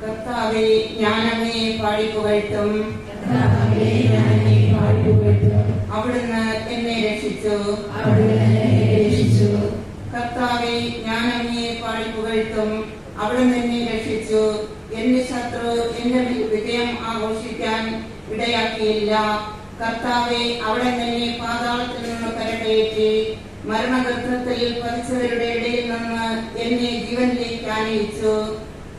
കർത്താവേ, ഞാൻ അങ്ങയെ പാടിപ്പുകഴ്ത്തും. അവിടുന്ന് എന്നെ രക്ഷിച്ചു. കർത്താവേ, ഞാൻ അങ്ങയെ പാടിപ്പുകഴ്ത്തും. അവിടുന്ന് എന്നെ രക്ഷിച്ചു. എന്റെ ശത്രു എന്റെ വിജയം ആഘോഷിക്കാൻ ഇടയാക്കിയില്ല. കർത്താവെ, അവിടെ എന്നെ പാതാളത്തിൽ നിന്ന് കരകയറ്റി മരണഗർത്തത്തിൽ പതിച്ചവരുടെ ഇടയിൽ നിന്ന് എന്നെ ജീവനിലേക്ക് ആനയിച്ചു.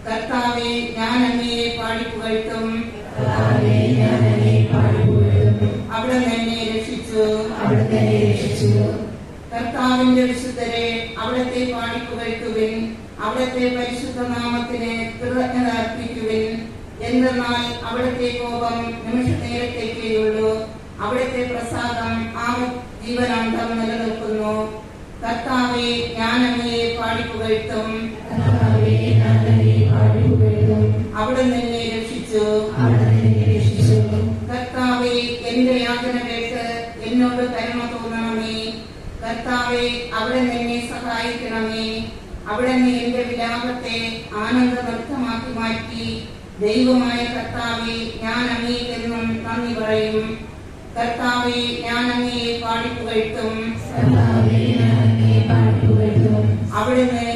കർത്താവെ, ഞാൻ അങ്ങയെ പാടിപ്പുകഴ്ത്തും. അവിടെ എന്നെ രക്ഷിച്ചു. കർത്താവിന്റെ വിശുദ്ധരെ, അവിടത്തെ പാടിപ്പുകഴ്ത്തുവിൻ. അവിടത്തെ പരിശുദ്ധ നാമത്തിന് കൃതജ്ഞത അർപ്പിക്കുവിൻ. എന്തെന്നാൽ അവിടത്തെ കോപം നിമിഷ നേരത്തേക്കേയുള്ളൂ. അവിടത്തെ പ്രസാദം ജീവനാന്തം നിലനിൽക്കുന്നു. കർത്താവെ, ഞാൻ അങ്ങയെ പാടിപ്പുകഴ്ത്തും. അവിടുന്ന് എന്നെ രക്ഷിച്ചു. കർത്താവെ, എന്റെ യാതന കേട്ട് എന്നോട് കരുണ തോന്നണമേ. കർത്താവെ, അവിടുന്ന് എന്നെ സഹായിക്കണമേ. അവിടുന്ന് എന്റെ വിലാപത്തെ ആനന്ദ നൃത്തമാക്കി മാറ്റി. ദൈവമായ കർത്താവെ, ഞാൻ അങ്ങേക്കെന്നും നന്ദി പറയും. കർത്താവെ, ഞാൻ അങ്ങയെ പാടിപ്പുകഴ്ത്തും. അവിടുന്ന്